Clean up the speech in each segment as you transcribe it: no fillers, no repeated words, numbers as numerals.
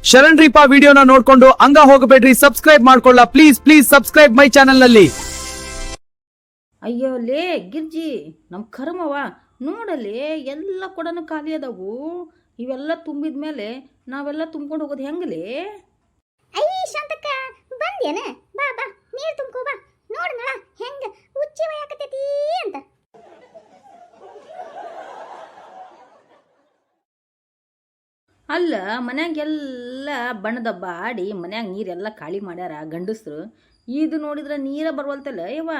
ಶರಣ್ ರೀಪಾ ವಿಡಿಯೋನ ನೋಡ್ಕೊಂಡು ಹಂಗ ಹೋಗಬೇಡ್ರಿ, ಸಬ್ಸ್ಕ್ರೈಬ್ ಮಾಡ್ಕೊಳ್ಳ please please subscribe my channel ನಲ್ಲಿ. ಅಯ್ಯೋ ಲೇ ಗಿರ್ಜಿ, ನಮ್ಮ ಕರ್ಮವ ನೋಡಲ್ಲಿ ಎಲ್ಲ ಕೊಡನು ಖಾಲಿ ಅದಾವು. ಇವೆಲ್ಲ ತುಂಬಿದ ಮೇಲೆ ನಾವೆಲ್ಲ ತುಂಬ್ಕೊಂಡು ಹೋಗೋದು ಹೆಂಗಲೇ? ಅಯ್ಯ ಶಾಂತಕ್ಕ ಬಂದೇನ? ಬಾ ಬಾ ನೀರು ತುಂಬ್ಕೋ ಬಾ. ನೋಡಣ ಹೆಂಗ ಉಚ್ಚಿ ಒಯ್ಯಾಕತೈತಿ ಅಂತ. ಅಲ್ಲ ಮನ್ಯಾಗೆಲ್ಲ ಬಣ್ಣದಬ್ಬ ಆಡಿ ಮನ್ಯಾಗ ನೀರೆಲ್ಲ ಖಾಲಿ ಮಾಡ್ಯಾರ ಗಂಡಸ್ರು. ಇದು ನೋಡಿದ್ರೆ ನೀರ ಬರ್ವಲ್ತಲ್ಲ ಯವ್ವ.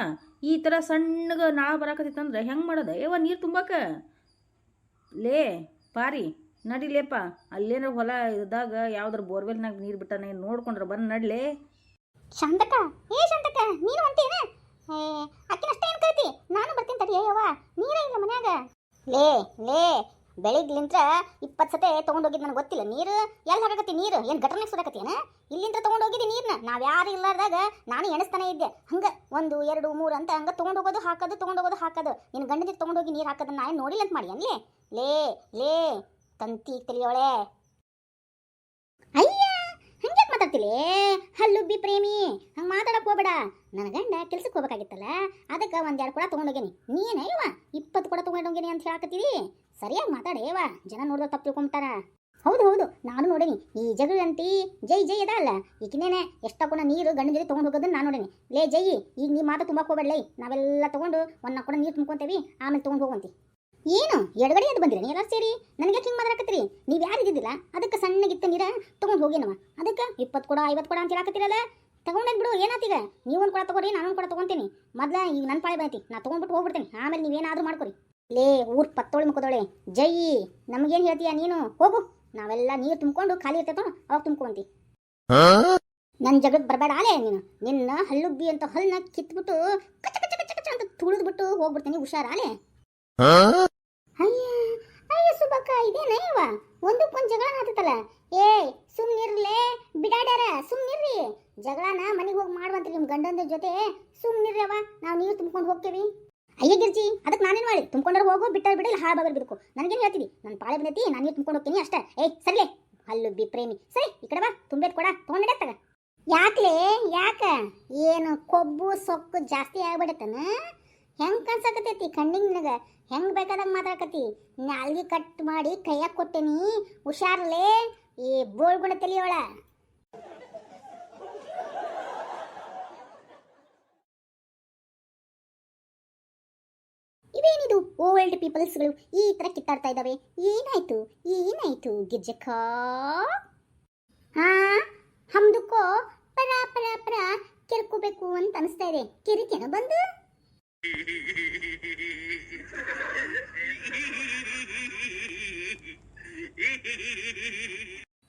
ಈ ಥರ ಸಣ್ಣಗ ನಾಳ ಬರಾಕತ್ತೈತಂದ್ರೆ ಹೆಂಗೆ ಮಾಡೋದ ಯವ್ವ ನೀರು ತುಂಬಾಕ? ಲೇ ಪಾರಿ ನಡಿಲೇಪ, ಅಲ್ಲೇನೋ ಹೊಲ ಇದ್ದಾಗ ಯಾವ್ದಾರು ಬೋರ್ವೆಲ್ನಾಗ ನೀರು ಬಿಟ್ಟಾನೆ ನೋಡ್ಕೊಂಡ್ರೆ ಬಂದು ನಡ್ಲೇ. ಶಾಂತಕ್ಕ ಶಾಂತಕ್ಕ ನೀನು ಹೊಂಟೇನ? ಅಕ್ಕಿನಷ್ಟೇ ಏನು ಕೈತಿ, ನಾನು ಬರ್ತೀನಿ ತಡಿ. ಅಯ್ಯವ್ವ ನೀರೇ ಇಲ್ಲ ಮನ್ಯಾಗ. ಲೇ ಲೇ ಬೆಳಿಗ್ಲಿಂತ್ರ 20 ಸತೆ ತೊಗೊಂಡೋಗಿದ್ದು ನನಗೆ ಗೊತ್ತಿಲ್ಲ. ನೀರು ಎಲ್ಲಿ ಹಾಕಕತ್ತಿ? ನೀರು ಏನು ಗಟರ್ನಾಗ ಸುಡಕತ್ತೀನ? ಇಲ್ಲಿಂದ ತೊಗೊಂಡೋಗಿದ್ದೆ ನೀರನ್ನ. ನಾವು ಯಾರು ಇಲ್ಲಾರ್ದಾಗ ನಾನು ಎಣಿಸ್ತಾನೆ ಇದ್ದೆ. ಹಂಗೆ 1 2 3 ಅಂತ ಹಂಗೆ ತೊಗೊಂಡೋಗೋದು ಹಾಕೋದು, ತೊಗೊಂಡೋಗೋದು ಹಾಕೋದು. ನಿನ್ನ ಗಂಡನಿಗೆ ತೊಗೊಂಡೋಗಿ ನೀರು ಹಾಕೋದನ್ನ ನಾನು ನೋಡಿಲ್ಲ ಅಂತ ಮಾಡಿ ಅನ್ಲೇ. ಲೇ ಲೇ ತಂತಿ ತಿಳಿಯೋಳೆ. ಅಯ್ಯ ಹಂಗೆ ಮಾತಾಡ್ತಿಲೇ ಹಲ್ಲುಬ್ಬಿ ಪ್ರೇಮಿ, ಹಂಗೆ ಮಾತಾಡಕ್ಕೆ ಹೋಗ್ಬೇಡ. ನನ್ನ ಗಂಡ ಕೆಲ್ಸಕ್ಕೆ ಹೋಗ್ಬೇಕಾಗಿತ್ತಲ್ಲ, ಅದಕ್ಕೆ 1-2 ಕೊಡ ತೊಗೊಂಡೋಗೇನಿ. ನೀನೇ ಇವ 20 ಕೊಡ ತೊಗೊಂಡೋಗೇನಿ ಅಂತ ಹೇಳಕತ್ತೀವಿ. ಸರಿಯಾಗಿ ಮಾತಾಡೇವ, ಜನ ನೋಡಿದ್ರೆ ತಪ್ಪು ತಿಳ್ಕೊಂಬಿಟ್ಟಾರ. ಹೌದು ಹೌದು ನಾನು ನೋಡೇನಿ. ಈ ಜಗಳಂತಿ ಜೈ ಜೈ ಅದ ಅಲ್ಲ, ಈಗಿನೇನೆ ಎಷ್ಟಕ್ಕೂ ನೀರು ಗಂಡನ ಜೊತೆ ತೊಗೊಂಡು ಹೋಗೋದನ್ನ ನಾನು ನೋಡೇನಿ. ಲೇ ಜೈ, ಈಗ ನೀ ಮಾತು ತುಂಬಕ್ಕೆ ಹೋಗ್ಬೇಡಲೇ. ನಾವೆಲ್ಲ ತೊಗೊಂಡು 1 ಕೂಡ ನೀರು ತುಂಬ್ಕೊಂತೇವಿ, ಆಮೇಲೆ ತೊಗೊಂಡು ಹೋಗಂತಿ. ಏನು ಎಡಗಡೆ ಅದು ಬಂದಿರಿ ಎಲ್ಲ ಸೇರಿ? ನನಗೆ ಹಿಂಗೆ ಮಾತಾಡಕತ್ತೀರಿ? ನೀವು ಯಾರು ಇದ್ದಿದ್ದಿಲ್ಲ, ಅದಕ್ಕೆ ಸಣ್ಣಗಿತ್ತ ನೀರ ತೊಗೊಂಡು ಹೋಗೇನವ. ಅದಕ್ಕೆ 20 ಕೊಡ 50 ಕೊಡ ಅಂತ ಹೇಳಕತ್ತೀರಲ್ಲ. ತಗೊಂಡೇನು ಬಿಡು, ಏನಾತೀಗ? ನೀವೊಂದು ಕೊಡ ತೊಗೊರಿ, ನಾನೊಂದು ಕೊಡ ತೊಗೊಂತೀನಿ. ಮೊದಲ ಈಗ ನನ್ನ ಪಾಳಿ ಬಂತಿ, ನಾ ತೊಗೊಂಡ್ಬಿಟ್ಟು ಹೋಗ್ಬಿಡ್ತೀನಿ. ಆಮೇಲೆ ನೀವೇನಾದರೂ ಮಾಡ್ಕೊರಿ. ಲೇ ಊರ್ ಪತ್ತೋಳಿ ಮುಖದೋಳೆ ಜೈ, ನಮಗೇನು ಹೇಳ್ತೀಯ ನೀನು? ಹೋಗು, ನಾವೆಲ್ಲ ನೀರು ತುಂಬ್ಕೊಂಡು ಖಾಲಿ ಇರ್ತೈತೋ ಅವಾಗ ತುಂಬ್ಕೊಂತಿ. ನನ್ನ ಜಗಕ್ಕೆ ಬರಬೇಡ ಆಲೆ ನೀನು. ನಿನ್ನ ಹಲ್ಲುಬ್ಬಿ ಅಂತ ಹಲ್ಲನ್ನ ಕಿತ್ಬಿಟ್ಟು ಕಚ್ಚ ಕಚ್ಚ ಕಚ್ಚ ಕಚ್ಚ ಅಂತ ತುಳಿದ್ಬಿಟ್ಟು ಹೋಗ್ಬಿಡ್ತೀನಿ. ಹುಷಾರ ಆಲೆ. ಅಯ್ಯ ಅಯ್ಯ ಸುಬ್ಬಕ್ಕ, ಇದೇನಯ್ಯವ ಒಂದಕ್ಕೊಂದು ಜಗಳ ಆತಲ್ಲ. ಏ ಸುಮ್ನಿರ್ಲೇ ಬಿಡಾಡ್ಯಾರ, ಸುಮ್ನಿರ್ರಿ. ಜಗಳನ ಮನೆಗೆ ಹೋಗಿ ಮಾಡುವಂತ್ರಿ ನಿಮ್ಮ ಗಂಡನ ಜೊತೆ. ಸುಮ್ನಿರ್ರವ, ನಾವು ನೀರು ತುಂಬ್ಕೊಂಡು ಹೋಗ್ತೇವಿ. ಅಯ್ಯ ಗಿರ್ಜಿ, ಅದಕ್ಕೆ ನಾನೇನು ಮಾಡಿ? ತುಂಬ್ಕೊಂಡ್ರೆ ಹೋಗು, ಬಿಟ್ಟಾರ ಬಿಡಿಲ್ಲ ಹಾಳು ಬಾಗಲ್ ಬಿಡ್ಕು. ನನಗೇನು ಹೇಳ್ತೀವಿ? ನನ್ನ ಪಾಳೆ ಬಂದೈತಿ, ನಾನು ನೀರು ತುಂಬ್ಕೊಂಡು ಹೋಗ್ತೀನಿ ಅಷ್ಟೇ. ಏಯ್ ಸರಿಲೇ ಹಲ್ಲುಬ್ಬಿ ಪ್ರೇಮಿ, ಸರಿ ಈ ಕಡೆ ಬಾ. ತುಂಬೇದ್ ಕೊಡ ತೊಗೊಂಡಿಡತ್ತಾಗ. ಯಾಕ್ಲೇ ಯಾಕ? ಏನು ಕೊಬ್ಬು ಸೊಕ್ಕು ಜಾಸ್ತಿ ಆಗ್ಬಿಡತ್ತನ? ಹೆಂಗೆ ಕನ್ಸಾಕತೈತಿ ಕಣ್ಣಿಗೆ ನಿನಗೆ? ಹೆಂಗೆ ಬೇಕಾದಾಗ ಮಾತಾಡಕತ್ತಿ? ನಾಲ್ಗೆ ಕಟ್ ಮಾಡಿ ಕೈಯಾಗ ಕೊಟ್ಟೇನಿ, ಹುಷಾರ್ಲೇ. ಈ ಬೋಳ್ಗುಣ ತಲಿಯೋಳ. ಇವೇನಿದು ಓಲ್ಡ್ ಪೀಪಲ್ಸ್ಗಳು ಈ ಥರ ಕಿತ್ತಾಡ್ತಾ ಇದ್ದಾವೆ? ಏನಾಯ್ತು ಏನಾಯ್ತು ಗಿರ್ಜಕ್ಕ? ಹಾ ಹಮ್ದುಕೋ ಪರ ಪರ ಪರ ಕೆರ್ಕೋಬೇಕು ಅಂತ ಅನಿಸ್ತಾ ಇದೆ. ಕಿರಿಕೆನ ಬಂದು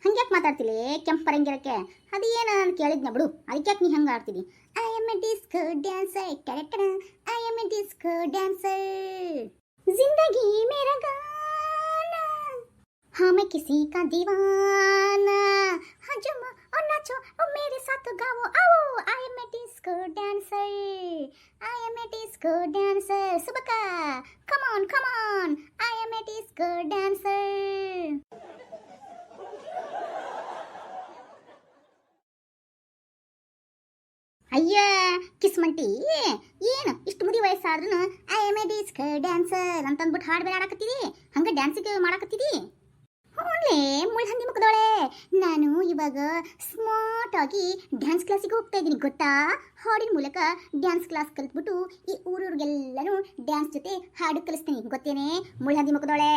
ಹಂಗ್ಯಾಕೆ ಮಾತಾಡ್ತಿಲಿ ಕೆಂಪರಂಗಿರಕ್ಕೆ? ಅದು ಏನು ನಾನು ಕೇಳಿದ್ನ ಬಿಡು, ಅದಕ್ಕೆ ಯಾಕೆ ನೀ ಹಂಗೆ ಆಡ್ತಿದ್ದಿ? I am a disco dancer, correct? I am a disco dancer, जिंदगी मेरा गाना, हाँ मैं किसी का दीवाना, हाँ जुमा और नाचो और मेरे साथ गाओ आओ. I am a disco dancer, I am a disco dancer. सुबका come on, I am a disco dancer. ಅಯ್ಯ ಕಿಸ್ಮಂಟಿ, ಏನು ಇಷ್ಟು ಮುದಿ ವಯಸ್ಸಾದ್ರೂ I am a disco dancer ಅಂತಂದ್ಬಿಟ್ಟು ಹಾಡು ಬೇರೆ ಆಡಕತ್ತೀರಿ? ಹಂಗೆ ಡ್ಯಾನ್ಸಿಗೆ ಮಾಡಕತ್ತೀರಿ? ಹ್ಞೂನ್ಲೇ ಮುಳ್ಹಂದಿ ಮುಖದೊಳೆ, ನಾನು ಇವಾಗ ಸ್ಮಾರ್ಟ್ ಆಗಿ ಡ್ಯಾನ್ಸ್ ಕ್ಲಾಸಿಗೆ ಹೋಗ್ತಾ ಇದ್ದೀನಿ ಗೊತ್ತಾ? ಹಾಡಿನ ಮೂಲಕ ಡ್ಯಾನ್ಸ್ ಕ್ಲಾಸ್ ಕಲಿತ್ಬಿಟ್ಟು ಈ ಊರೂರಿಗೆಲ್ಲನೂ ಡ್ಯಾನ್ಸ್ ಜೊತೆ ಹಾಡು ಕಲಿಸ್ತೀನಿ ಗೊತ್ತೇನೆ ಮುಳ್ಹಂದಿ ಮುಖದೊಳೆ.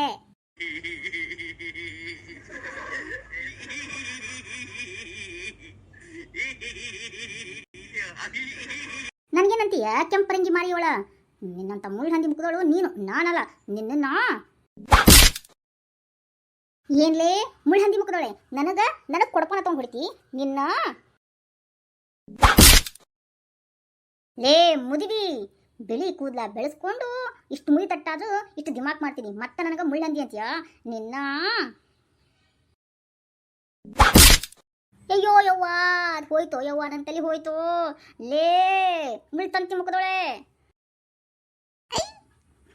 ನನಗೇನಂತೀಯ ಕೆಂಪರಂಗಿ ಮಾರಿಯೋಳ? ನಿನ್ನಂತ ಮುಳ್ಹಂದಿ ಮುಖದೋಳು ನೀನು, ನಾನಲ್ಲ. ನಿನ್ನ ಏನ್ಲೇ ಮುಳ್ಹಂದಿ ಮುಖದೋಳೆ, ನನಗೆ ಕೊಡ್ಕೊಂಡ ತಗೊಂಡ್ಬಿಡ್ತಿ ನಿನ್ನ? ಲೇ ಮುದಿವಿ, ಬಿಳಿ ಕೂದಲ ಬೆಳೆಸ್ಕೊಂಡು ಇಷ್ಟು ಮುದಿ ತಟ್ಟಾದ್ರೂ ಇಷ್ಟು ದಿಮಾಕ್ ಮಾಡ್ತೀನಿ, ಮತ್ತೆ ನನಗೆ ಮುಳ್ಹಂದಿ ಅಂತೀಯ ನಿನ್ನ? ಅಯ್ಯೋ ಯವ್ವ, ಅದು ಹೋಯ್ತು ಯವ್ವ, ನನ್ನ ತಲೆ ಹೋಯ್ತು. ಲೇ ಮುಳ್ತಂತಿ ಮುಖದೊಳೆ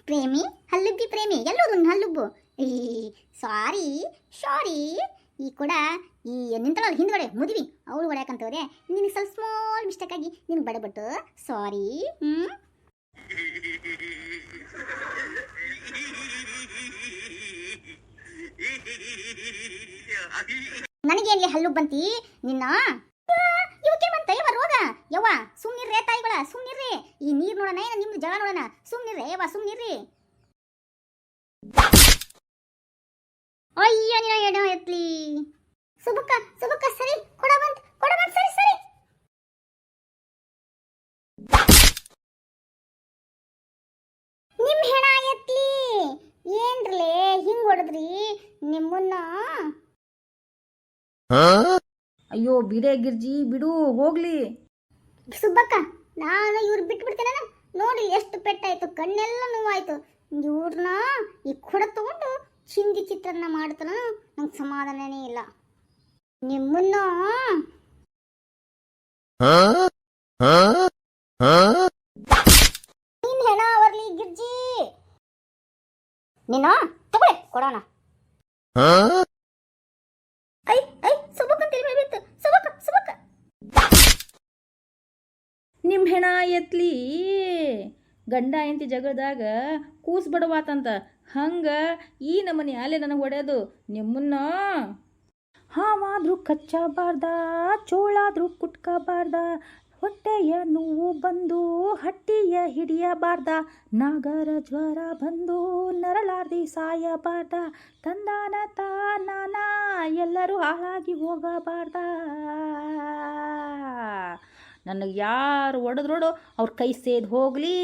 ಪ್ರೇಮಿ, ಹಲ್ಲುಬ್ಬಿ ಪ್ರೇಮಿ, ಎಲ್ಲೋದು ಹಲ್ಲುಬ್ಬು? ಸಾರಿ ಸಾರಿ, ಈ ಕೂಡ ಈ ನಿಂತಳಲ್ಲ ಹಿಂದ್ಗಡೆ ಮುದಿವಿ ಅವಳು ಹೊಡ್ಯಾಕಂತವ್ರೆ ನಿನಗೆ ಸ್ವಲ್ಪ ಸ್ಮಾಲ್ ಮಿಸ್ಟೇಕ್ ಆಗಿ ನಿನ್ಗೆ ಬಡಬಿಟ್ಟು ಸಾರಿ. ನನಗೇನ್ಲಿ ಹಲ್ಲು ಬಂತಿ ನಿನ್ನ ಇವಕ್ಕೆ ಬಂತ ಯವ್ವ ರೋಗ. ಯವ್ವ ಸುಮ್ನಿರ್ರೆ ತಾಯಿಗಳ ಸುಮ್ನಿರ್ರಿ. ಈ ನೀರ್ ನೋಡೋಣ ಏನ ನಿಮ್ದು ಜಗಳ ನೋಡೋಣ. ಸುಮ್ನಿರ್ರೆ ಯವ್ವ ಸುಮ್ನಿರ್ರಿ. ಅಯ್ಯ ನಿನ್ನ ಎಡ ಎತ್ಲಿ ಸುಬಕ್ಕ ಸುಬಕ್ಕ ಸರಿ ಕೊಡ ಬಂತ್ ಸರಿ ಸರಿ. ನಿಮ್ ಹೆಣ ಎತ್ಲಿ ಏನ್ರಲೇ ಹಿಂಗ್ ಹೊಡೆದ್ರಿ ನಿಮ್ಮನ್ನ. ಅಯ್ಯೋ ಬಿಡೆ ಗಿರ್ಜಿ ಬಿಡು ಹೋಗ್ಲಿ. ಸುಬ್ಬಕ್ಕ ನಾನು ಇವ್ರು ಬಿಟ್ಬಿಡ್ತೇನೆ. ನೋಡಿ ಎಷ್ಟು ಪೆಟ್ಟಾಯ್ತು, ಕಣ್ಣೆಲ್ಲ ನೋವಾಯ್ತು. ಇವ್ರನ್ನ ಈ ಕೊಡ ತಗೊಂಡು ಚಿಂದಿ ಚಿತ್ರಾನ್ನ ಮಾಡ್ತಾನ ನಂಗೆ ಸಮಾಧಾನನೇ ಇಲ್ಲ. ನಿಮ್ಮನ್ನ ನಿನ್ ಹೆಣ ಅವರ್ಲಿ ಗಿರ್ಜಿ ನೀನು ತಗೊಳ್ಳಿ ಕೊಡೋಣ. ಐ ಐ ಸುಬಕ್ಕ ತಿಳ್ಬೇಕು ಸುಬಕ್ಕ ಸುಬಕ್ಕ. ನಿಮ್ಮ ಹೆಣ ಎತ್ಲಿ. ಗಂಡ ಎಂತಿ ಜಗಳದಾಗ ಕೂಸ್ ಬಡವಾತಂತ ಹಂಗ ಈ ನಮ್ಮನೆ ಅಲೆ ನನಗೆ ಹೊಡೆಯೋದು ನಿಮ್ಮನ್ನ. ಹಾವಾದ್ರೂ ಕಚ್ಚಬಾರ್ದ ಚೋಳಾದ್ರೂ ಕುಟ್ಕಬಾರ್ದ ಹೊಟ್ಟೆಯ ನೋವು ಬಂದು ಹಟ್ಟಿಯ ಹಿಡಿಯಬಾರ್ದ ನಾಗರ ಜ್ವರ ಬಂದು ನರಳಾರ್ದಿ ಸಾಯಬಾರ್ದ ತಂದಾನ ತಾನಾನ ಎಲ್ಲರೂ ಹಾಳಾಗಿ ಹೋಗಬಾರ್ದ. ನನಗೆ ಯಾರು ಹೊಡೆದ್ರೋಡು ಅವ್ರ ಕೈ ಸೇದ್ ಹೋಗ್ಲಿ.